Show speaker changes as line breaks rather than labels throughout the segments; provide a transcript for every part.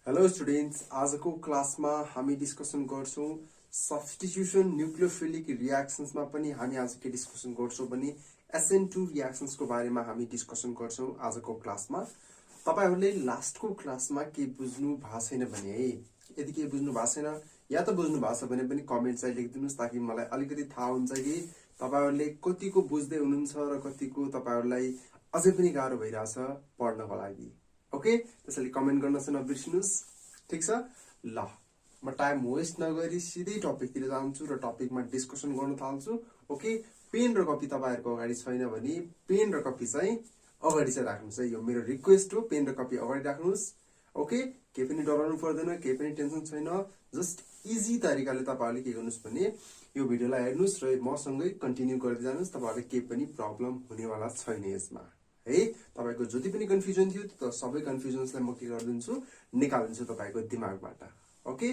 Hello students, आजको क्लासमा हामी डिस्कसन गर्छौं सब्स्टिट्युसन न्यूक्लियोफिलिक रिएक्सन्समा पनि हामी आज के डिस्कसन गर्छौं भने SN2 रिएक्सन्सको बारेमा हामी डिस्कसन गर्छौं आजको क्लासमा। तपाईहरुले लास्टको क्लासमा के बुझ्नु भएको छैन भने है, यदि के बुझ्नु भएको छैन या त बुझ्नु भएको छ भने पनि कमेन्ट चाहिँ लेखिदिनुस् ताकि मलाई अलिकति थाहा हुन्छ कि तपाईहरुले कतिको बुझ्दै हुनुहुन्छ र कतिको तपाईहरुलाई अझै पनि गाह्रो भइराछ पढ्नको लागि। ओके, त्यसैले कमेन्ट गर्न चाहिँ नबिर्सिनुस्। ठीक छ ल, म टाइम वेस्ट नगरी सिधै टपिकतिर जान्छु र टपिकमा डिस्कसन गर्न थाल्छु। ओके, पेन र कपी तपाईहरुको अगाडि छैन भने पेन र कपी चाहिँ अगाडि चाहिँ राख्नुस् है, यो मेरो रिक्वेस्ट हो। पेन र कपी अगाडि राख्नुस्। ओके, केही पनि डराउनु पर्दैन, केही पनि टेन्सन छैन। जस्ट इजी तरिकाले तपाईहरुले के गर्नुस् भने यो भिडियोलाई हेर्नुस् र मसँगै कन्टिन्यू गर्दै जानुस्। तपाईहरुले केही पनि प्रब्लम हुनेवाला छैन यसमा है। तपाईको जति पनि कन्फ्युजन थियो त्यो सबै कन्फ्युजन्सलाई म के गर्दिन्छु, निकालिदिन्छु तपाईको दिमागबाट। ओके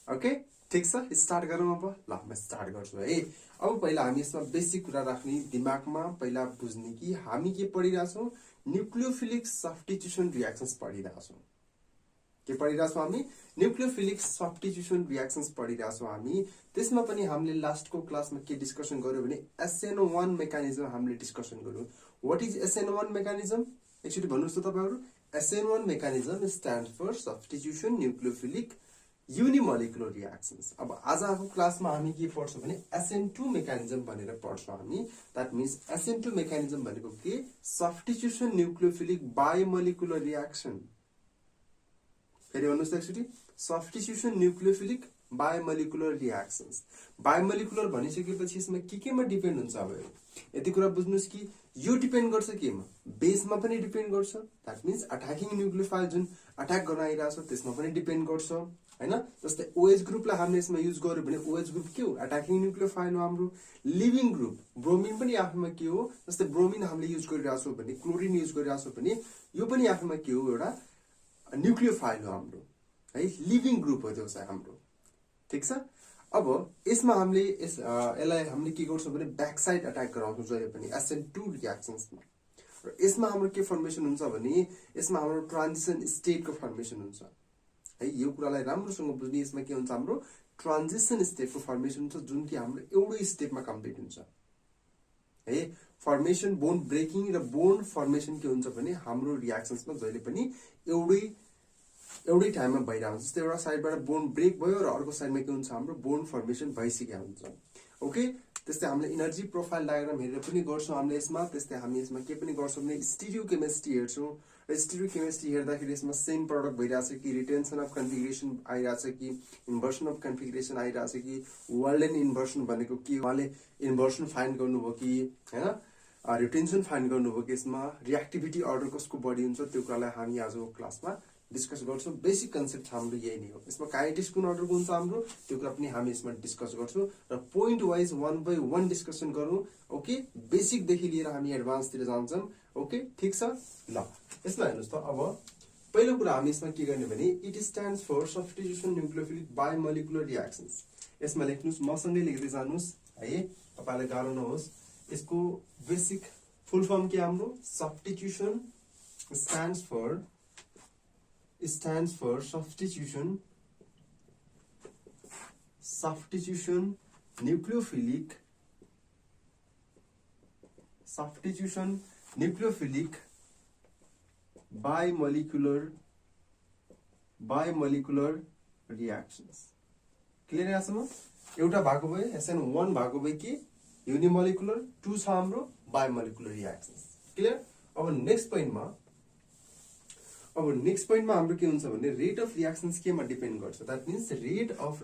ओके, ठीक छ, स्टार्ट गरौँ अब। ल, म स्टार्ट गर्छु है। अब पहिला हामी यसमा बेसिक कुरा राख्ने, दिमागमा पहिला बुझ्ने कि हामी के पढिरहेछौं, न्यूक्लियोफिलिक सब्स्टिट्युसन रिएक्सन्स पढिरहेछौं। के पढिरहेछौं हामी? न्यूक्लियोफिलिक सब्स्टिट्युसन रिएक्सन्स पढिरहेछौं हामी। त्यसमा पनि हामीले लास्टको क्लासमा के डिस्कसन गर्यो भने SN1 मेकानिजम हामीले डिस्कसन गर्यो। What is SN1 mechanism? एकचोटी भन्नुस् त तपाईहरु। SN1 mechanism stands for substitution nucleophilic unimolecular reactions. अब आजको क्लासमा हामी के पढ्छौं भने SN2 मेकानिजम भनेर पढ्छौं हामी। दैट मीन्स SN2 मेकानिजम भनेको के? Substitution nucleophilic biomolecular reaction. फेरि भन्नुस् त एकचोटी, substitution nucleophilic biomolecular reactions. Biomolecular भनिसकेपछि यसमा केमा डिपेन्ड हुन्छ? अब यति कुरा बुझ्नुस् कि यो डिपेन्ड गर्छ केमा? बेसमा पनि डिपेन्ड गर्छ। दैट मीन्स अट्याकिङ न्यूक्लियोफाइल जुन अट्याक गर्न आइराछ त्यसमा पनि डिपेन्ड गर्छ हैन। जस्तै OH ग्रुपलाई हामीले यसमा युज गर्यो भने OH ग्रुप के हो? अट्याकिङ न्यूक्लियोफाइल हो हाम्रो। लिभिङ ग्रुप ब्रोमिन पनि आफैमा के हो? जस्तै ब्रोमिन हामीले युज गरिराछौं भने, क्लोरिन युज गरिराछौं भने यो पनि आफैमा के हो? एउटा न्यूक्लियोफाइल हो हाम्रो है, लिभिङ ग्रुप हो त्यो चाहिँ हाम्रो। ठीक छ। अब यसमा हामीले यसलाई हामीले के गर्छौं भने ब्याक साइड अट्याक गराउँछौं जहिले पनि SN2 रिएक्सन्समा। र यसमा हाम्रो के फर्मेसन हुन्छ भने यसमा हाम्रो ट्रान्जिसन स्टेटको फर्मेसन हुन्छ है। यो कुरालाई राम्रोसँग बुझ्ने, यसमा के हुन्छ हाम्रो ट्रान्जिसन स्टेटको फर्मेसन हुन्छ जुन कि हाम्रो एउटै स्टेपमा कम्प्लिट हुन्छ है। फर्मेसन बोन्ड ब्रेकिङ र बोन्ड फर्मेसन के हुन्छ भने हाम्रो रिएक्सन्समा जहिले पनि एउटै टाइममा भइरहेको हुन्छ। जस्तै एउटा साइडबाट बोन्ड ब्रेक भयो र अर्को साइडमा के हुन्छ, हाम्रो बोन्ड फर्मेसन भइसकेको हुन्छ। ओके, त्यस्तै हामीले एनर्जी प्रोफाइल डायग्राम हेरेर पनि गर्छौं हामीले यसमा। त्यस्तै हामी यसमा के पनि गर्छौं भने स्टिरियोकेमिस्ट्री हेर्छौं र स्टिरियोकेमिस्ट्री हेर्दाखेरि यसमा सेम प्रोडक्ट भइराछ कि, रिटेन्सन अफ कन्फिगरेसन आइराछ कि, इन्भर्सन अफ कन्फिगरेसन आइराछ कि, वर्ल्डेन इन्भर्सन भनेको के, उहाँले इन्भर्सन फाइन्ड गर्नुभयो कि हैन, रिटेन्सन फाइन्ड गर्नुभयो कि, यसमा रिएक्टिभिटी अर्डर कसको बढी हुन्छ, त्यो कुरालाई हामी आजको क्लासमा डिस्कस गर्छौं। बेसिक कन्सेप्ट हाम्रो यही नै हो। यसमा काइनेटिक्स कुन अर्डरको हुन्छ हाम्रो, त्यो कुरा पनि हामी यसमा डिस्कस गर्छौं र पोइन्ट वाइज 1 बाइ 1 डिस्कसन गरौँ। ओके, बेसिक देखि लिएर हामी एडभान्स तिर जान्छौं। ओके, ठीक छ। ल, यसमा हेर्नुस् त। अब पहिलो कुरा हामी यसमा के गर्ने भने it stands for substitution nucleophilic biomolecular reactions. यसमा लेख्नुस्, मसँगै लेख्दै जानुस् है, तपाईलाई गाह्रो नहोस्। यसको बेसिक फुल फर्म के हाम्रो? Substitution stands for substitution nucleophilic bimolecular reactions। Clear यहाँसम्म? एउटा भएको भए SN1 भएको भए के युनिमोलिकुलर, 2 छ हाम्रो बायोमोलिकुलर रिएक्सन्स। क्लियर? अब नेक्स्ट पोइन्टमा हाम्रो के हुन्छ भने रेट अफ रिएक्सन्स केमा डिपेन्ड गर्छ? That means rate of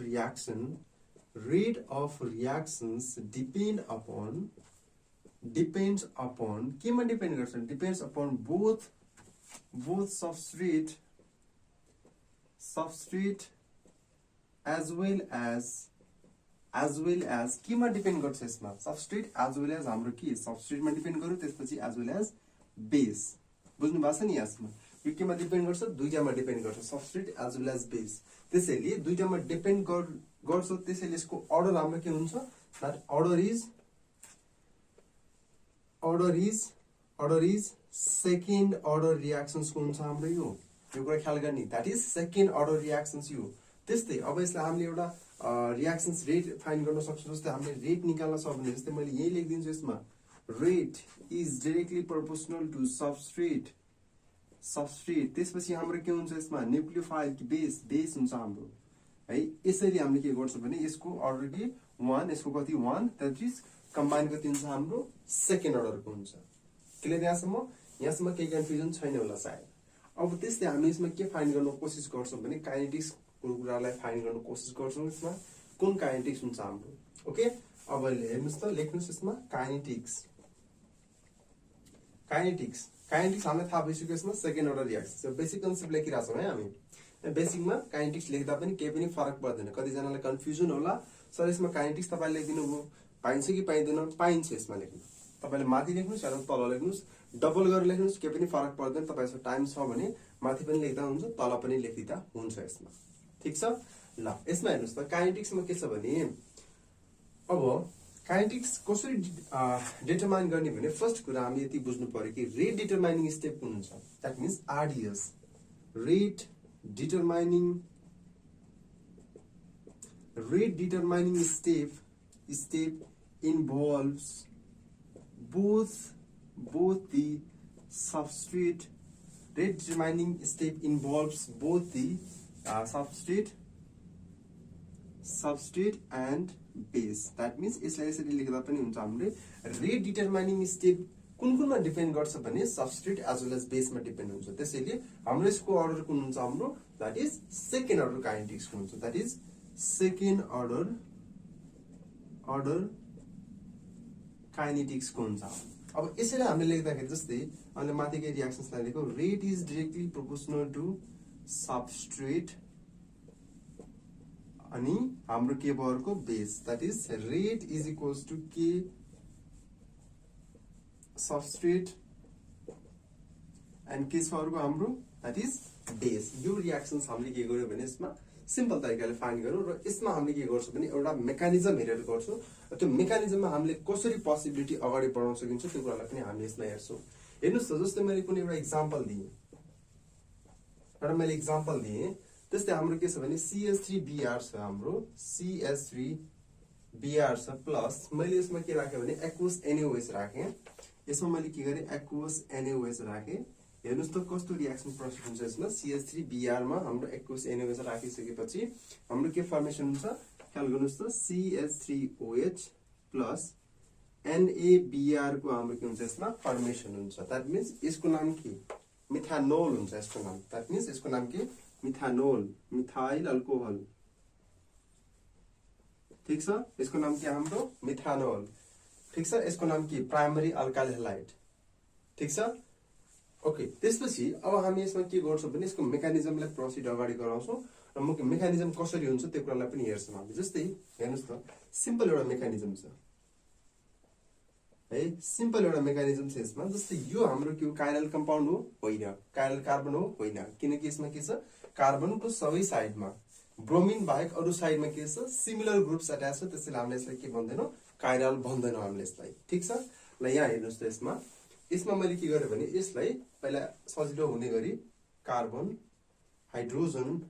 reactions depends upon केमा डिपेन्ड गर्छ? Depends upon both substrate as well as केमा डिपेन्ड गर्छ यसमा? सबस्ट्रेट एज वेल एज हाम्रो के सबस्ट्रेटमा डिपेन्ड गर्यो, त्यसपछि एज वेल एज बेस। बुझ्नु भएको छ नि? यसमा यो केमा डिपेन्ड गर्छ? दुईटामा डिपेन्ड गर्छ, substrate as well as base. त्यसैले दुईटामा डिपेन्ड गर्छ, त्यसैले यसको अर्डर हाम्रो के हुन्छ? That order is second order reactions को हुन्छ हाम्रो यो यो कुरा ख्याल गर्ने that is second order reactions यो। त्यस्तै अब यसलाई हामीले एउटा रियाक्सन्स रेट फाइन्ड गर्न सक्छौँ। जस्तै हामीले रेट निकाल्न सक्यो भने जस्तै मैले यही लेखिदिन्छु यसमा, rate is directly proportional to substrate. त्यसपछि हाम्रो के हुन्छ यसमा, न्युक्लियोफाइल कि बेस हुन्छ हाम्रो है। यसरी हामीले के गर्छौँ भने यसको अर्डर के 1, यसको कति 1, द्याट इज कम्बाइन कति हुन्छ हाम्रो सेकेन्ड अर्डरको हुन्छ। क्लियर यहाँसम्म केही कन्फ्युजन छैन होला सायद। अब त्यस्तै हामी यसमा के फाइन्ड गर्न कोसिस गर्छौँ भने काइनेटिक्स कुरालाई फाइन्ड गर्न कोसिस गर्छौँ। यसमा कुन काइनेटिक्स हुन्छ हाम्रो। ओके, अब हेर्नुहोस् त, लेख्नुहोस् यसमा काइनेटिक्स हामीलाई थाहा भइसक्यो। यसमा second order reaction basic concept लेखिरहेको छौँ है हामी। बेसिकमा काइनेटिक्स लेख्दा पनि केही पनि फरक पर्दैन। कतिजनालाई कन्फ्युजन होला, सर यसमा काइनेटिक्स तपाईँले लेखिदिनु भयो, पाइन्छ कि पाइँदैन? पाइन्छ यसमा लेख्नु। तपाईँले माथि लेख्नुहोस् या तल लेख्नुहोस्, डबल गरेर लेख्नुहोस्, केही पनि फरक पर्दैन। तपाईँसँग टाइम छ भने माथि पनि लेख्दा हुन्छ, तल पनि लेखिदिँदा हुन्छ यसमा। ठिक छ ल। यसमा हेर्नुहोस् त, काइनेटिक्समा के छ भने अब काइनेटिक्स कसरी डिटरमाइन गर्ने भने फर्स्ट कुरा हामीले यति बुझ्नु पर्यो कि रेट डिटरमाइनिङ स्टेप कुन हुन्छ। That means RDS, rate determining step involves both the substrate. Rate determining step involves both the substrate and base. That means यसलाई यसरी लेख्दा पनि हुन्छ। हामीले रेट डिटरमाइनिङ स्टेप कुनमा डिपेन्ड गर्छ भने सबस्ट्रेट एज वेल एज बेसमा डिपेन्ड हुन्छ। त्यसैले हाम्रो यसको अर्डर कुन हुन्छ हाम्रो, that is second order kinetics हुन्छ। That is second order kinetics को हुन्छ। अब यसरी हामीले लेख्दाखेरि जस्तै हामीले माथिकै रियाक्सन्सलाई लेखौँ, rate is directly proportional to substrate अनि हाम्रो के भरको base. That is rate is equals to के सबस्ट्रेट एन्ड के छ अर्को हाम्रो, द्याट इज बेस। यो रियाक्सन्स हामीले के गर्यो भने यसमा सिम्पल तरिकाले फाइन्ड गरौँ र यसमा हामीले के गर्छौँ भने एउटा मेकानिजम हेरेर गर्छौँ। त्यो मेकानिजममा हामीले कसरी पोसिबिलिटी अगाडि बढाउन सकिन्छ त्यो कुरालाई पनि हामीले यसमा हेर्छौँ। हेर्नुहोस् त, जस्तै मैले कुनै एउटा इक्जाम्पल दिएँ, त्यस्तै हाम्रो के छ भने CH3Br छ, हाम्रो CH3Br छ प्लस मैले यसमा के राखेँ भने एक्वस NaOH राखेँ। यसमा मैले के गरेँ, एक्वस NaOH राखेँ। हेर्नुहोस् त कस्तो रियाक्सन प्रोसेस हुन्छ यसमा। CH3Br मा हाम्रो एक्वस NaOH राखिसकेपछि हाम्रो के फर्मेसन हुन्छ, ख्याल गर्नुहोस् त, CH3OH प्लस NaBr को हाम्रो के हुन्छ यसमा फर्मेसन हुन्छ। द्याट मिन्स यसको नाम के, मिथानोल हुन्छ यसको नाम। द्याट मिन्स यसको नाम के, मिथानोल, मिथाइल अल्कोहल। ठिक छ, यसको नाम के हाम्रो मिथानोल। ठिक छ, यसको नाम के, प्राइमरी अल्काइल हैलाइड। ठिक छ, ओके। त्यसपछि अब हामी यसमा के गर्छौँ भने यसको मेकानिजमलाई प्रोसिड अगाडि गराउँछौँ र मेकानिजम कसरी हुन्छ त्यो कुरालाई पनि हेर्छौँ हामीले। जस्तै हेर्नुहोस् त, सिम्पल एउटा मेकानिजम छ है, सिम्पल एउटा मेकानिजम छ यसमा। जस्तै यो हाम्रो के हो, काइरल कम्पाउन्ड हो होइन, काइरल कार्बन हो होइन, किनकि यसमा के छ, कार्बनको सबै साइडमा ब्रोमिन बाहेक अरू साइडमा के छ, सिमिलर ग्रुप्स एट्याच छ। त्यसैले हामीले यसलाई के भन्दैनौँ, काइरल भन्दैनौँ हामीले यसलाई। ठिक छ ल। यहाँ हेर्नुहोस् त, यसमा मैले के गरेँ भने यसलाई पहिला सजिलो हुने गरी कार्बन, हाइड्रोजन,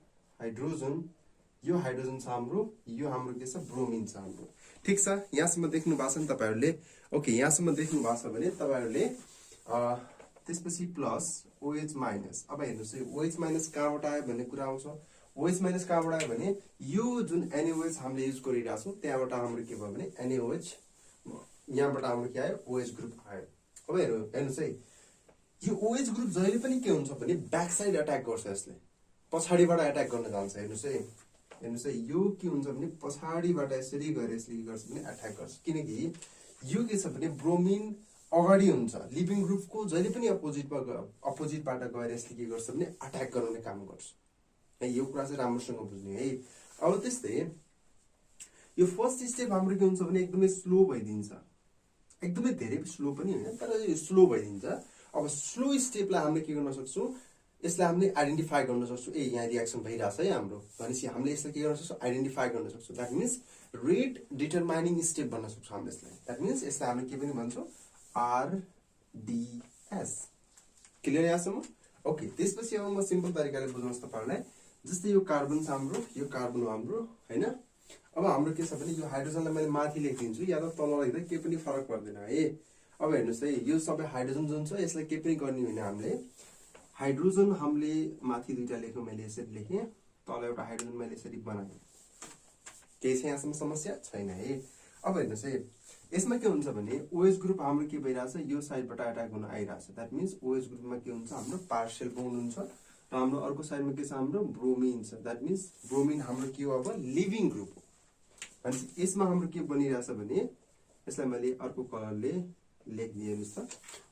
यो हाइड्रोजन छ हाम्रो, यो हाम्रो के छ, ब्रोमिन छ हाम्रो। ठिक छ, यहाँसम्म देख्नु भएको छ नि तपाईँहरूले। ओके, यहाँसम्म देख्नु भएको छ भने तपाईँहरूले त्यसपछि प्लस OH माइनस। अब हेर्नुहोस् OH माइनस कहाँबाट आयो भन्ने कुरा आउँछ। OH माइनस कहाँबाट आयो भने यो जुन NaOH हामीले युज गरिरहेको छौँ त्यहाँबाट हाम्रो के भयो भने NaOH, यहाँबाट हाम्रो के आयो, OH ग्रुप आयो। अब हेर्नुहोस् है, यो OH ग्रुप जहिले पनि के हुन्छ भने ब्याक साइड अट्याक गर्छ, यसले पछाडिबाट अट्याक गर्न जान्छ। हेर्नुहोस् है, यो के हुन्छ भने पछाडिबाट यसरी गएर यसले के गर्छ भने अट्याक गर्छ। किनकि यो के छ भने ब्रोमिन अगाडि हुन्छ, लिभिङ ग्रुपको जहिले पनि अपोजिटबाट गएर यसले के गर्छ भने अट्याक गराउने काम गर्छ है। यो कुरा चाहिँ राम्रोसँग बुझ्ने है। अब त्यस्तै यो फर्स्ट स्टेप हाम्रो के हुन्छ भने एकदमै स्लो भइदिन्छ, एकदमै धेरै स्लो पनि होइन तर यो स्लो भइदिन्छ। अब स्लो स्टेपलाई हामीले के गर्न सक्छौँ, यसलाई हामीले आइडेन्टिफाई गर्न सक्छौँ। यहाँ रियाक्सन भइरहेछ है हाम्रो, भनेपछि हामीले यसलाई के गर्न सक्छौँ, आइडेन्टिफाई गर्न सक्छौँ। That means rate determining step भन्न सक्छौँ हामीले यसलाई। द्याट मिन्स यसलाई हामीले के पनि भन्छौँ, RDS। क्लियर यहाँसम्म? ओके, त्यसपछि अब म सिम्पल तरिकाले बुझाउँछु तपाईहरुलाई। जस्तै यो कार्बन छ हाम्रो, यो कार्बन हो हाम्रो, हैन? अब हाम्रो के छ भने यो हाइड्रोजनलाई मैले माथि लेखिदिन्छु या त तल लेख्दा केही पनि फरक पर्दैन है। अब हेर्नुस् है, यो सबै हाइड्रोजन जुन छ यसलाई केही पनि गर्ने होइन हामीले। हाइड्रोजन हामीले माथि दुईटा लेख्यौं, मैले यसरी लेखेँ, तल एउटा हाइड्रोजन मैले यसरी बनाएँ। केही छ यहाँसम्म समस्या छैन है। अब हेर्नुस् है, यसमा के हुन्छ भने OH ग्रुप हाम्रो के भइरहेछ, यो साइडबाट अट्याक हुन आइरहेछ। दैट मिन्स OH ग्रुपमा के हुन्छ, हाम्रो पार्शियल बोन्ड हुन्छ र हाम्रो अर्को साइडमा के छ, हाम्रो ब्रोमिन छ। दैट मिन्स ब्रोमिन हाम्रो के हो, अब लिभिङ ग्रुप हो। भनेपछि यसमा हाम्रो के बनिरहेछ भने यसलाई मैले अर्को कलरले लेखिदिए हेर्नुस् त,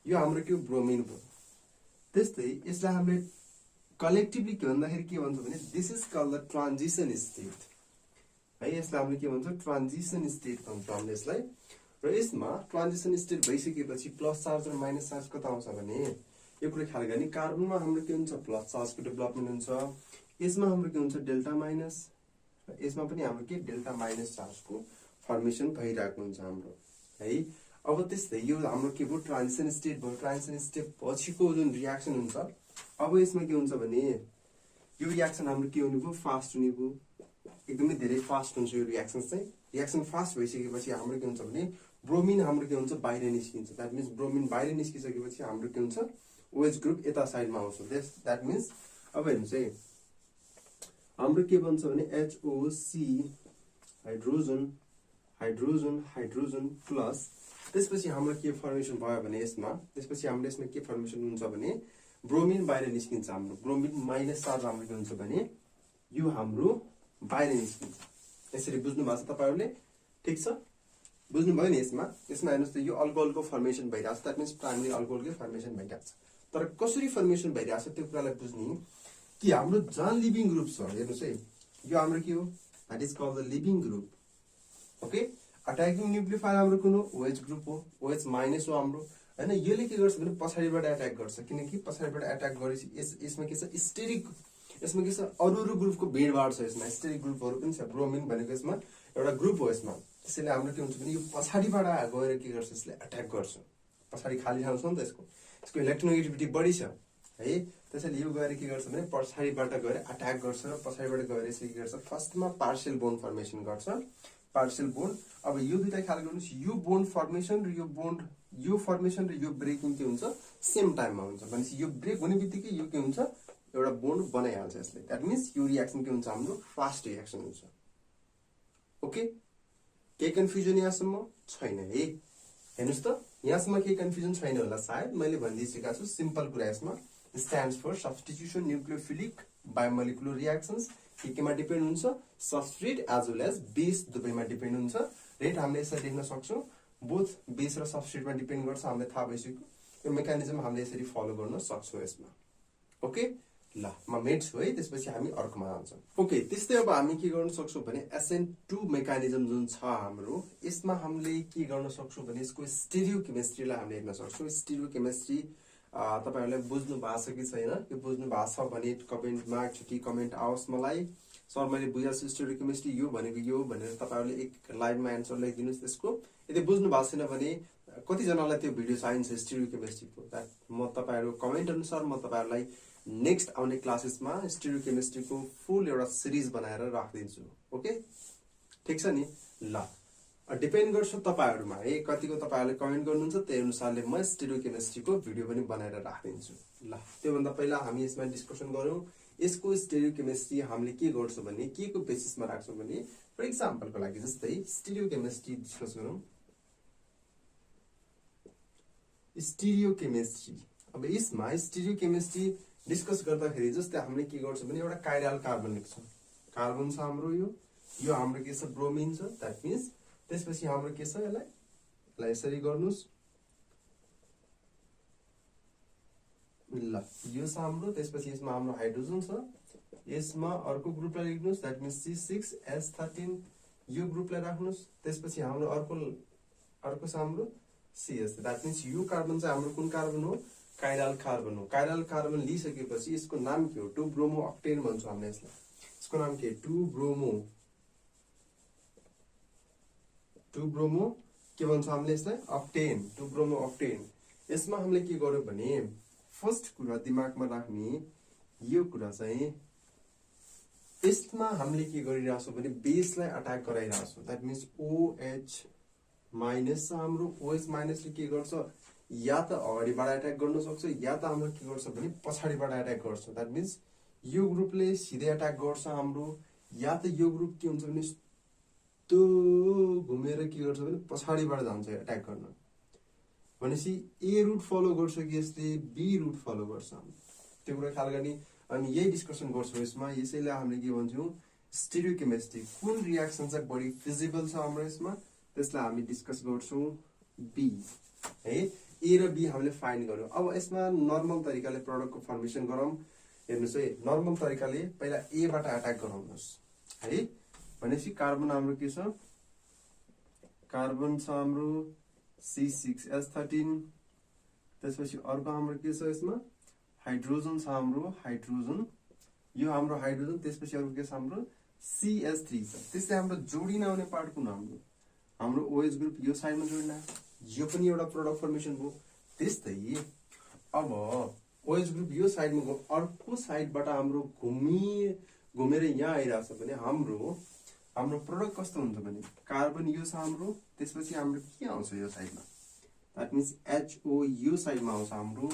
यो हाम्रो के हो, ब्रोमिन हो। त्यस्तै यसलाई हामीले कलेक्टिभली के भन्दाखेरि के भन्छ भने this is called the transition state है। यसलाई हामीले के भन्छ, ट्रान्जिसन स्टेट भन्छ हामीले यसलाई। र यसमा ट्रान्जिसन स्टेट भइसकेपछि प्लस चार्ज र माइनस चार्ज कता आउँछ भने यो कुरा ख्याल गर्ने, कार्बनमा हाम्रो के हुन्छ, प्लस चार्जको डेभलपमेन्ट हुन्छ, यसमा हाम्रो के हुन्छ, डेल्टा माइनस, र यसमा पनि हाम्रो के डेल्टा माइनस चार्जको फर्मेसन भइरहेको हुन्छ हाम्रो है। अब त्यस्तै यो हाम्रो के भयो, ट्रान्जिसन स्टेट भयो। ट्रान्जिसन स्टेट पछिको जुन रियाक्सन हुन्छ, अब यसमा के हुन्छ भने यो रियाक्सन हाम्रो के हुने भयो, फास्ट हुने भयो। एकदमै धेरै फास्ट हुन्छ यो रियाक्सन चाहिँ। रियाक्सन फास्ट भइसकेपछि हाम्रो के हुन्छ भने ब्रोमिन हाम्रो के हुन्छ, बाहिर निस्किन्छ। दैट मिन्स ब्रोमिन बाहिर निस्किसकेपछि हाम्रो के हुन्छ, OH ग्रुप यता साइडमा आउँछ। दैट मिन्स अब हेर्नुस् है, हाम्रो के बन्छ भने HOC hydrogen hydrogen hydrogen plus, त्यसपछि हाम्रो के फर्मेसन भयो भने यसमा, त्यसपछि हाम्रो यसमा के फर्मेसन हुन्छ भने ब्रोमिन बाहिर निस्किन्छ। हाम्रो ब्रोमिन माइनस चार्ज हाम्रो के हुन्छ भने यो हाम्रो बाहिर निस्किन्छ। यसरी बुझ्नु भएको छ तपाईहरुले? ठीक छ, बुझ्नुभयो नि? यसमा हेर्नुस् त, यो अल्कोहलको फर्मेसन भइरहेछ। दैट मिन्स प्राइमरी अल्कोहलकै फर्मेसन भइरहेछ। तर कसरी फर्मेसन भइरहेछ त्यो कुरालाई बुझ्ने कि हाम्रो जहाँ लिभिङ ग्रुप छ, हेर्नुस् है, यो हाम्रो के हो, that is called the leaving group. Okay, attacking nucleophile हाम्रो कुन हो, OH ग्रुप हो, OH माइनस हो हाम्रो हैन। यसले के गर्छ भने पछाडिबाट अट्याक गर्छ, किनकि पछाडिबाट अट्याक गरेपछि यसमा के छ, स्टेरिक, यसमा के छ, अरु ग्रुपको भिडभाड छ। यसमा स्टेरिक ग्रुपहरु पनि छ। ब्रोमिन भनेको यसमा एउटा ग्रुप हो यसमा। त्यसैले हाम्रो के हुन्छ भने यो पछाडिबाट गएर के गर्छ, यसले अट्याक गर्छ। पछाडि खाली ठाउँ छ नि त, यसको इलेक्ट्रोनेगेटिभिटी बढी छ है। त्यसैले यो गएर के गर्छ भने पछाडिबाट गएर अट्याक गर्छ र पछाडिबाट गएर यसले के गर्छ, फर्स्टमा पार्शियल बोन्ड फर्मेसन गर्छ। पार्शियल बोन्ड, अब यो दुईटा ख्याल गर्नुस्, यो बोन्ड फर्मेसन र यो बोन्ड, यो फर्मेसन र यो ब्रेकिङ के हुन्छ, सेम टाइममा हुन्छ। भनेपछि यो ब्रेक हुने बित्तिकै यो के हुन्छ, एउटा बोन्ड बनाइहाल्छ यसले। दैट मिन्स यो रियाक्सन के हुन्छ, हाम्रो फास्ट रियाक्सन हुन्छ। ओके, केही कन्फ्युजन यहाँसम्म छैन है? हेर्नुस् त, यहाँसम्म केही कन्फ्युजन छैन होला सायद। मैले भनिदिइसकेको छु सिम्पल कुरा। यसमा stands for substitution nucleophilic bimolecular reactions. केमा डिपेन्ड हुन्छ, substrate as well as base दुवैमा डिपेन्ड हुन्छ। रेट हामीले यसरी लेख्न सक्छौँ, बोथ बेस र सब्स्ट्रेटमा डिपेन्ड गर्छ। हामीलाई थाहा भइसक्यो। यो मेकानिजम हामीले यसरी फलो गर्न सक्छौँ यसमा। ओके, ल म मेट्छु है, त्यसपछि हामी अर्कोमा जान्छौँ। ओके, त्यस्तै अब हामी के गर्न सक्छौँ भने SN2 मेकानिजम जुन छ हाम्रो, यसमा हामीले के गर्न सक्छौँ भने यसको स्टेरियोकेमिस्ट्रीलाई हामीले हेर्न सक्छौँ। स्टेरियोकेमिस्ट्री तपाईहरुले बुझ्नु भएको छ कि छैन? यो बुझ्नु भएको छ भने कमेन्टमा एकचोटि कमेन्ट आओस् मलाई, सर मैले बुझाएको छु स्टेरियोकेमिस्ट्री यो भनेको यो भनेर तपाईहरुले एक लाइनमा एन्सर लेखिदिनुस् त्यसको। यदि बुझ्नु भएको छैन भने कतिजनालाई त्यो भिडियो चाहिन्छ स्टेरियोकेमिस्ट्रीको, म तपाईहरु कमेन्ट अनुसार म तपाईहरुलाई नेक्स्ट आउने क्लासेसमा स्टेरियोकेमिस्ट्रीको फुल एउटा सिरिज बनाएर राखिदिन्छु। ओके, ठीक छ नि? ल, डिपेन्ड गर्छ तपाईहरुमा है, कतिको तपाईहरुले कमेन्ट गर्नुहुन्छ त्यही अनुसारले म स्टेरियोकेमिस्ट्रीको भिडियो पनि बनाएर राखिदिन्छु। ल, त्योभन्दा पहिला हामी यसमा डिस्कसन गरौँ यसको स्टेरियोकेमिस्ट्री हामीले के गर्छौँ भने के को बेसिसमा राख्छौँ भने, फर एक्जाम्पलको लागि जस्तै स्टेरियोकेमिस्ट्री डिस्कस गरौँ। स्टेरियोकेमिस्ट्री, अब यसमा स्टेरियोकेमिस्ट्री डिस्कस गर्दाखेरि जस्तै हामीले के गर्छौँ भने एउटा काइरल कार्बन लेख्छौँ। कार्बन छ हाम्रो, यो हाम्रो के छ, ब्रोमिन छ। दैट मिन्स त्यसपछि हाम्रो के छ, यसलाई यसरी गर्नुस्। ल, यो छ हाम्रो, त्यसपछि यसमा हाम्रो हाइड्रोजन छ, यसमा अर्को ग्रुपलाई लेख्नुस्। दैट मिन्स C6H13 यो ग्रुपलाई राख्नुस्। त्यसपछि हाम्रो अर्को छ हाम्रो CS। दैट मिन्स यो कार्बन चाहिँ हाम्रो कुन कार्बन हो, काइरल कार्बन हो। काइरल कार्बन लिइसकेपछि यसको नाम के हो, 2 ब्रोमो अक्टेन भन्छौँ हामीले यसलाई। यसको नाम के, 2 ब्रोमो के भन्छौँ हामीले यसलाई, अक्टेन, 2 ब्रोमो अक्टेन। यसमा हामीले के गर्यो भने फर्स्ट कुरा दिमागमा राख्ने यो कुरा चाहिँ यसमा हामीले के गरिरहेको छौँ भने बेसलाई अट्याक गराइरहेको छौँ। द्याट मिन्स OH माइनस हाम्रो OH माइनसले के गर्छ या त अगाडिबाट एट्याक गर्न सक्छ या त हाम्रो के गर्छ भने पछाडिबाट एट्याक गर्छ। द्याट मिन्स यो ग्रुपले सिधै एट्याक गर्छ हाम्रो, या त यो ग्रुप के हुन्छ भने त्यो घुमेर के गर्छ भने पछाडिबाट जान्छ एट्याक गर्न। भनेपछि ए रुट फलो गर्छ कि यसले बी रुट फलो गर्छ, त्यो कुरा ख्याल गर्ने। अनि यही डिस्कसन गर्छौँ यसमा। यसैले हामीले के भन्छौँ स्टिरियोकेमिस्ट्री, कुन रियाक्सन चाहिँ बढी फिजिबल छ हाम्रो यसमा, त्यसलाई हामी डिस्कस गर्छौँ बी है। ए र बी हामीले फाइन्ड गर्यौँ। अब यसमा नर्मल तरिकाले प्रडक्टको फर्मेसन गरौँ। हेर्नुहोस् है, नर्मल तरिकाले पहिला एबाट एट्याक गराउनुहोस् है। भनेपछि कार्बन हाम्रो के छ, कार्बन छ हाम्रो C6H13, त्यसपछि अर्को हाम्रो के छ यसमा हाइड्रोजन छ हाम्रो, हाइड्रोजन यो हाम्रो हाइड्रोजन, त्यसपछि अर्को के छ हाम्रो CH3 छ। त्यसले हाम्रो जोडिन आउने पार्ट कुन हाम्रो OH ग्रुप यो साइडमा जोडिन, यो पनि एउटा प्रोडक्ट फर्मेसन भयो। त्यस्तै अब OH ग्रुप यो साइडमा गयो, अर्को साइडबाट हाम्रो घुमेर यहाँ आइरहेछ भने हाम्रो प्रोडक्ट कस्तो हुन्छ भने कार्बन यो छ हाम्रो, त्यसपछि हाम्रो के आउँछ यो साइडमा, द्याट मिन्स HO यो साइडमा आउँछ हाम्रो।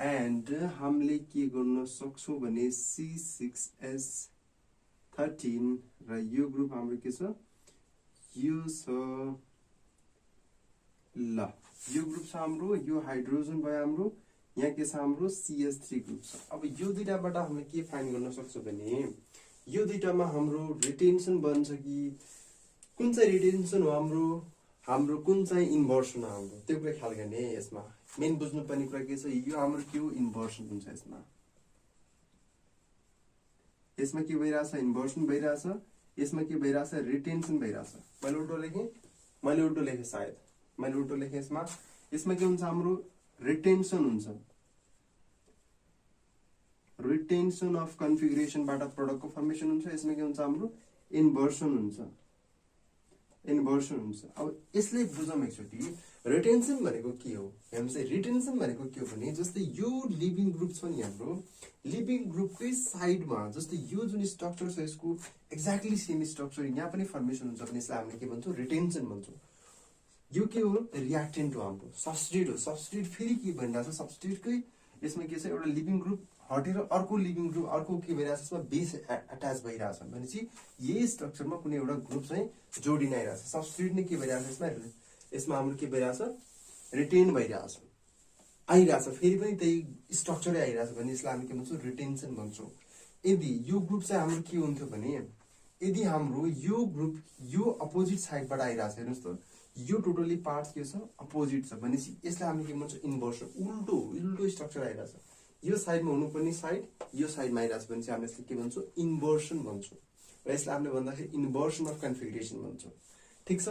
एन्ड हामीले के गर्न सक्छौँ भने C6H13 र यो ग्रुप हाम्रो के छ यो छ ल, यो ग्रुप छ हाम्रो, यो हाइड्रोजन भयो हाम्रो, यहाँ के छ हाम्रो CH3 ग्रुप छ। अब यो दुईटाबाट हामीले के फाइन्ड गर्न सक्छौँ भने यो दुईटामा हाम्रो रिटेन्सन बन्छ कि कुन चाहिँ रिटेन्सन हो हाम्रो कुन चाहिँ इन्भर्सन हो हाम्रो, त्यो कुरा ख्याल गर्ने। यसमा मेन बुझ्नुपर्ने कुरा के छ, यो हाम्रो के हो इन्भर्सन हुन्छ। यसमा के भइरहेछ इन्भर्सन भइरहेछ, यसमा के भइरहेछ रिटेन्सन भइरहेछ। मैले उल्टो लेखेँ सायद मैले उल्टो लेखेँ। यसमा के हुन्छ हाम्रो रिटेन्सन हुन्छ, रिटेन्सन अफ कन्फिगरेसनबाट प्रोडक्टको फर्मेसन हुन्छ। यसमा के हुन्छ हाम्रो इन्भर्सन हुन्छ। अब यसले बुझौँ एकचोटि रिटेन्सन भनेको के हो। हेर्नुहोस् है, रिटेन्सन भनेको के हो भने जस्तै यो लिभिङ ग्रुप छ नि हाम्रो, लिभिङ ग्रुपकै साइडमा जस्तै यो जुन स्ट्रक्चर छ यसको एक्ज्याक्टली सेम स्ट्रक्चर यहाँ पनि फर्मेसन हुन्छ भने यसलाई हामीले के भन्छौँ रिटेन्सन भन्छौँ। यो के हो रियाक्टेन्ट हो हाम्रो, सब्स्टिट्युट हो। सब्स्टिट्युट फेरि के भनिरहेको छ, सब्स्टिट्युटकै यसमा के छ एउटा लिभिङ ग्रुप हटेर अर्को लिभिङ ग्रुप अर्को के भइरहेछ यसमा बेस एट्याच भइरहेछ भनेपछि यही स्ट्रक्चरमा कुनै एउटा ग्रुप चाहिँ जोडिन आइरहेछ। सब्स्टिट्युट नै के भइरहेछ यसमा हाम्रो के भइरहेछ रिटेन भइरहेछ आइरहेछ, फेरि पनि त्यही स्ट्रक्चरै आइरहेछ भने यसलाई हामी के भन्छौँ रिटेन्सन भन्छौँ। यदि यो ग्रुप चाहिँ हाम्रो के हुन्थ्यो भने यदि हाम्रो यो ग्रुप यो अपोजिट साइडबाट आइरहेछ, हेर्नुहोस् त यो टोटली पार्ट के छ अपोजिट छ भनेपछि यसलाई हामी के भन्छौँ इन्भर्सन, उल्टो स्ट्रक्चर आइरहेछ। यो साइडमा हुनुपर्ने साइड यो साइडमा आइरहेछ भने चाहिँ हामीले यसलाई के भन्छौँ इन्भर्सन भन्छौँ र यसलाई हामीले भन्दाखेरि इन्भर्सन अफ कन्फिगरेसन भन्छौँ। ठिक छ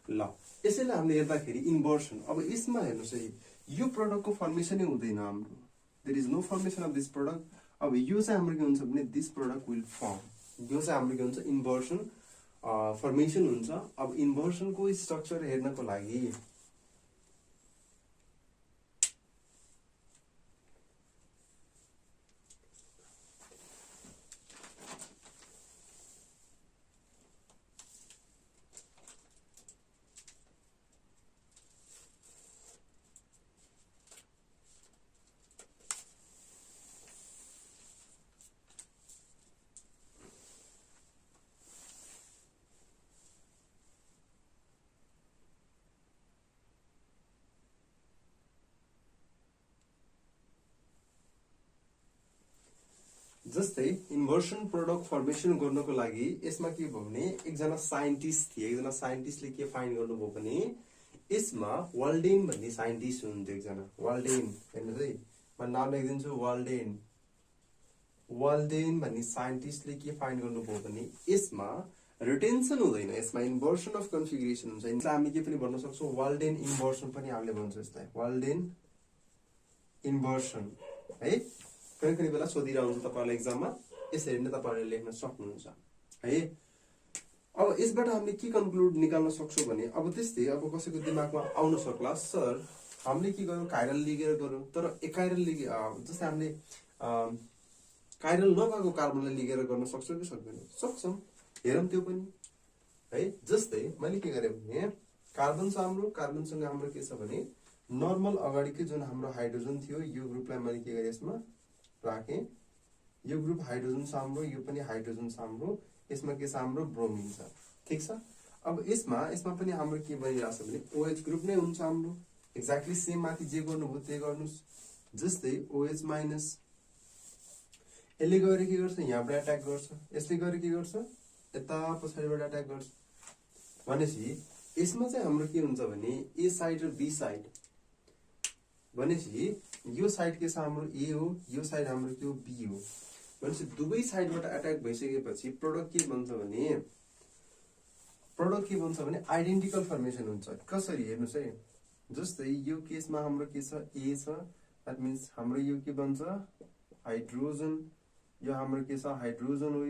ल, यसैले हामीले हेर्दाखेरि इन्भर्सन। अब यसमा हेर्नुहोस् है, यो प्रोडक्टको फर्मेसनै हुँदैन हाम्रो, there is no formation of this product. अब यो चाहिँ हाम्रो के हुन्छ भने दिस प्रोडक्ट विल फर्म, यो चाहिँ हाम्रो के हुन्छ इन्भर्सन फर्मेसन हुन्छ। अब इन्भर्सनको स्ट्रक्चर हेर्नको लागि जस्तै इन्भर्सन प्रोडक्ट फर्मेसन गर्नको लागि यसमा के भयो भने एकजना साइन्टिस्ट थिए। एकजना साइन्टिस्टले के फाइन्ड गर्नुभयो भने यसमा वाल्डेन भन्ने साइन्टिस्ट हुनुहुन्थ्यो एकजना, वाल्डेन। हेर्नुहोस् है, म नाम लेखिदिन्छु वाल्डेन। वाल्डेन भन्ने साइन्टिस्टले के फाइन्ड गर्नुभयो भने यसमा रिटेन्सन हुँदैन, यसमा इन्भर्सन अफ कन्फिगरेसन हुन्छ। यसलाई हामी के पनि भन्न सक्छौँ वाल्डेन इन्भर्सन पनि हामीले भन्छौँ यसलाई, वाल्डेन इन्भर्सन है। कुनै बेला सोधिरहन्छ तपाईँहरूलाई एक्जाममा, यसरी नै तपाईँहरूले लेख्न सक्नुहुन्छ है। अब यसबाट हामीले के कन्क्लुड निकाल्न सक्छौँ भने अब त्यस्तै अब कसैको दिमागमा आउन सक्ला सर हामीले के गर्यौं काइरल लिगेर गर्यौं तर एकाइरल लिगे जस्तै हामीले काइरल नभएको कार्बनलाई लिगेर गर्न सक्छौं कि सक्दैनौं सक्छौं हेरौं त्यो पनि है जस्तै मैले के गरे भने कार्बन छ हाम्रो कार्बनसँग हाम्रो के छ भने नर्मल अगाडिकै जुन हाम्रो हाइड्रोजन थियो यो ग्रुपलाई मैले के गरे यसमा राखे यो ग्रुप हाइड्रोजन छ हाम्रो यो पनि हाइड्रोजन छ हाम्रो यसमा के छ हाम्रो ब्रोमिन छ ठीक छ अब यसमा पनि हाम्रो के बनिरहेछ भने OH ग्रुप नै हुन्छ हाम्रो एक्ज्याक्टली सेम माथि जे गर्नुभयो त्यही गर्नुस् जस्तै OH माइनस यसले गएर के गर्छ यहाँबाट अट्याक गर्छ यसले गएर के गर्छ यता पछाडिबाट अट्याक गर्छ भनेपछि यसमा चाहिँ हाम्रो के हुन्छ भने ए साइड र बी साइड भनेपछि यो साइड के छ हाम्रो ए हो यो साइड हाम्रो के हो बी हो भनेपछि दुवै साइडबाट अट्याक भइसकेपछि प्रोडक्ट के बन्छ भने आइडेन्टिकल फर्मेसन हुन्छ कसरी हेर्नुस् है जस्तै यो केसमा हाम्रो के छ ए छ दैट मीन्स हाम्रो यो के बन्छ हाइड्रोजन यो हाम्रो के छ हाइड्रोजन हो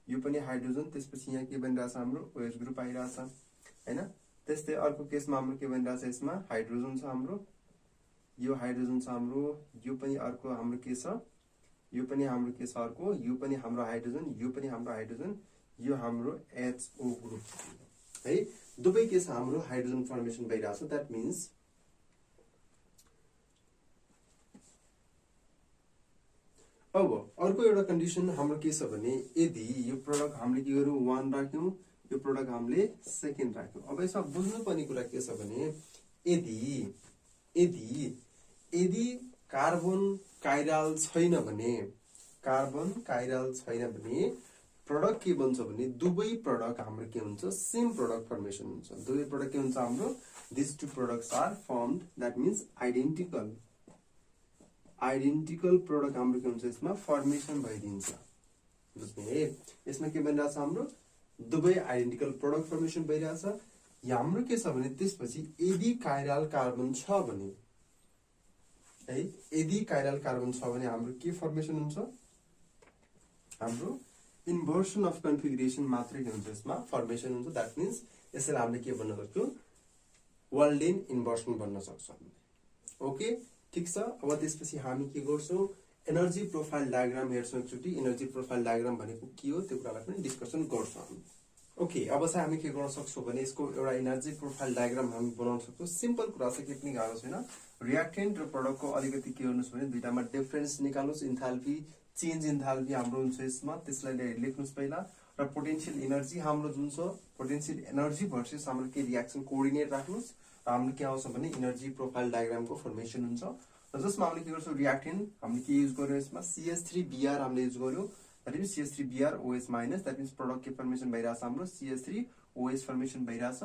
यो पनि हाइड्रोजन त्यसपछि यहाँ के बनिरहेछ हाम्रो OH ग्रुप आइरहेछ हैन त्यस्तै अर्को केसमा हाम्रो के बनिरहेछ यसमा हाइड्रोजन छ हाम्रो यो हाइड्रोजन छ हाम्रो यो पनि अर्को हाम्रो के छ यो पनि हाम्रो के छ अर्को यो पनि हाम्रो हाइड्रोजन यो पनि हाम्रो हाइड्रोजन यो हाम्रो HO ग्रुप है दुवै के छ हाम्रो हाइड्रोजन फर्मेसन भइरहेछ दैट मीन्स अब अर्को एउटा कन्डिसन हाम्रो के छ भने यदि यो प्रोडक्ट हामीले के गर्यौं 1 राख्यौं यो प्रोडक्ट हामीले सेकेन्ड राख्यौं अब यसमा बुझ्नुपर्ने कुरा के छ भने यदि कार्बन काइरल छैन भने प्रोडक्ट के बन्छ भने दुवै प्रोडक्ट हाम्रो के हुन्छ सेम प्रोडक्ट फर्मेसन हुन्छ दुवै प्रोडक्ट के हुन्छ हाम्रो this two products are formed that means identical product हाम्रो के हुन्छ यसमा फर्मेसन भइदिन्छ बुझ्नु है यसमा के बनिरहेछ हाम्रो दुवै आइडेन्टिकल प्रोडक्ट फर्मेसन भइरहेछ हाम्रो के छ भने त्यसपछि यदि काइरल कार्बन छ भने है यदि काइरल कार्बन छ भने हाम्रो के फर्मेसन हुन्छ हाम्रो इन्भर्सन अफ कन्फिगरेसन मात्रै के हुन्छ यसमा फर्मेसन हुन्छ दैट मीन्स यसैले हामीले के भन्न सक्छौं वाल्डेन इन्भर्सन भन्न सक्छौं ओके ठीक छ अब त्यसपछि हामी के गर्छौं एनर्जी प्रोफाइल डायग्राम हेर्छौं एकचोटी एनर्जी प्रोफाइल डायग्राम भनेको के हो त्यो कुरालाई पनि डिस्कसन गर्छौं हामी ओके अब चाहिँ हामी के गर्न सक्छौं भने यसको एउटा एनर्जी प्रोफाइल डायग्राम हामी बनाउन सक्छौं सिम्पल कुरा छ के पनि गाह्रो छैन रिएक्टेन्ट र प्रोडक्टको अलिकति के गर्नुस् भने दुईटामा डिफरेन्स निकाल्नुस् इन्थाल्पी चेन्ज इन्थाल्पी हाम्रो हुन्छ यसमा त्यसलाई लेख्नुस् पहिला र पोटेन्शियल एनर्जी हाम्रो जुन छ पोटेन्शियल एनर्जी भर्सेस हाम्रो के रिएक्सन कोअर्डिनेट राख्नुस् र हाम्रो के आउँछ भने एनर्जी प्रोफाइल डायग्रामको फर्मेसन हुन्छ र जसमा हामीले के गर्छौं रिएक्टेन्ट हामीले के युज गर्यौं यसमा CH3Br हामीले युज गर्यौं that means CH3Br OH minus that means product के फर्मेसन भइराछ हाम्रो CH3OH फर्मेसन भइराछ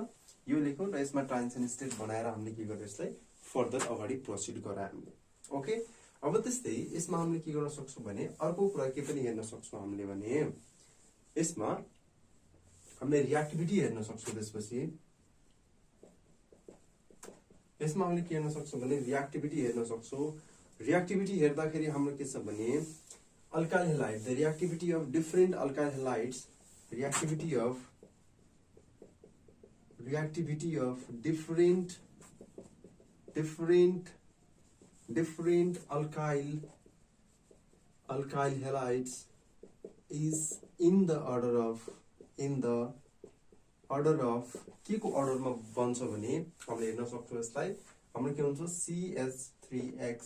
यो लेख्यौं र यसमा ट्रान्जिसन स्टेट बनाएर हामीले के गर्यौं यसलाई फर्दर अगाडि प्रोसिड गरायौं हामीले ओके अब त्यस्तै यसमा हामीले के गर्न सक्छौं भने अर्को कुरा के पनि हेर्न सक्छौं हामीले भने यसमा हामीले रिएक्टिभिटी हेर्न सक्छौं त्यसपछि यसमा हामीले के हेर्न सक्छौं भने रिएक्टिभिटी हेर्न सक्छौं रिएक्टिभिटी हेर्दाखेरि हाम्रो के छ भने alkyl halide the reactivity of different alkyl halides reactivity of different alkyl halides is in the order of के को order मा बन्छ भने हामीले हेर्न सक्छौं यसलाई हाम्रो के हुन्छ CH3X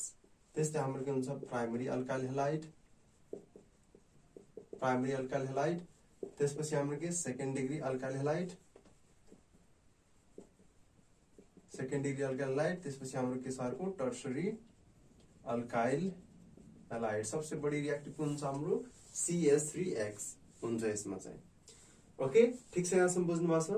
त्यस्तै हाम्रो के हुन्छ प्राइमरी अल्काइल हैलाइड त्यसपछि हाम्रो के सेकेन्ड डिग्री अल्काइल हैलाइड त्यसपछि हाम्रो के छ अर्को टर्सरी अल्काइल हैलाइड सबसे बढी रिएक्टिभ हुन्छ हाम्रो CH3X हुन्छ यसमा चाहिँ ओके ठीक छ यहाँसम्म बुझ्नु भएको छ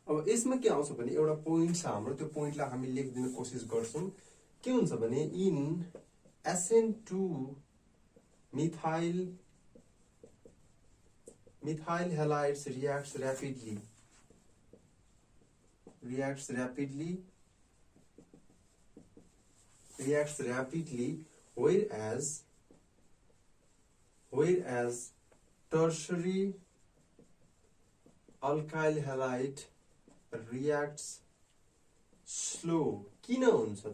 अब यसमा के आउँछ भने एउटा पोइन्ट छ हाम्रो त्यो पोइन्टलाई हामी लेख्दिन कोसिस गर्छौं के हुन्छ भने in SN2 methyl halides reacts rapidly whereas tertiary alkyl halide reacts slow. किन हुन्छ त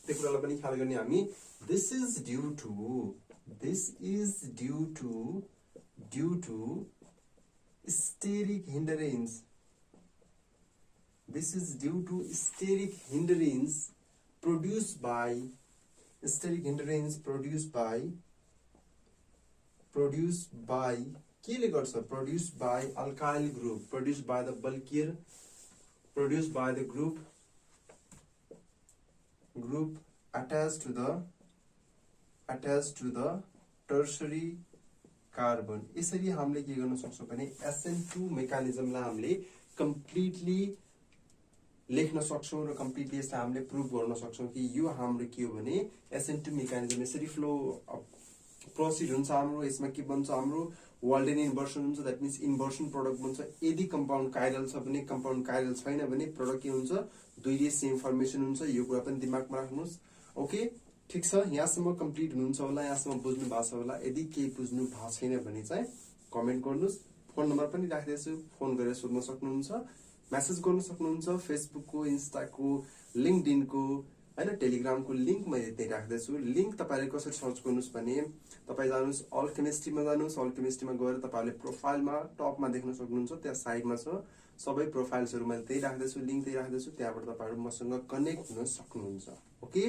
त्यो कुरालाई पनि ख्याल गर्ने हामी. This is due to steric hindrance. This is due to steric hindrance produced by केले गर्छ? Produced by alkyl group, produced by the bulkier, produced by the group attached to the tertiary carbon. यसरी हामीले के गर्न सक्छौं भने SN2 मेकानिजमलाई हामीले completely लेख्न सक्छौं र कम्प्लिटली यसलाई हामीले प्रुभ गर्न सक्छौं कि यो हाम्रो के हो भने SN2 मेकानिजम यसरी फ्लो प्रोसिड हुन्छ हाम्रो. यसमा के बन्छ? हाम्रो वाल्डेन इन्भर्सन हुन्छ. दैट मिन्स इन्भर्सन प्रोडक्ट बन्छ. यदि कम्पाउन्ड काइरल छ भने, कम्पाउन्ड काइरल छैन भने प्रोडक्ट के हुन्छ? दुईले सेम फर्मेसन हुन्छ. यो कुरा पनि दिमागमा राख्नुस्. ओके, ठीक छ. यहाँसम्म कम्प्लिट हुनुहुन्छ होला, यहाँसम्म बुझ्नु भएको छ होला. यदि केही बुझ्नु भएको छैन भने चाहिँ कमेन्ट गर्नुस्. फोन नम्बर पनि राख्दैछु, फोन गरेर सोध्न सक्नुहुन्छ, मेसेज गर्न सक्नुहुन्छ. फेसबुकको, इन्स्टाको, लिंक्डइनको हैन, टेलिग्रामको लिंक मैले त्यही राख्दैछु. लिंक तपाईले कसरी सर्च गर्नुस् भने तपाई जानुस् अल्केमिस्ट्रीमा जानुस्. अल्केमिस्ट्रीमा गएर तपाईले प्रोफाइलमा टपमा देख्न सक्नुहुन्छ. त्यहाँ साइडमा छ सबै प्रोफाइल्सहरु मैले त्यही राख्दैछु, लिंक त्यही राख्दैछु. त्यहाँबाट तपाईहरु मसँग कनेक्ट हुन सक्नुहुन्छ. ओके,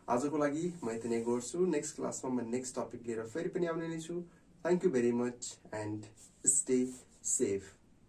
आजको लागि म यति नै गर्छु. नेक्स्ट क्लासमा म नेक्स्ट टपिक लिएर फेरि पनि आउने नै छु. Thank you very much and stay safe.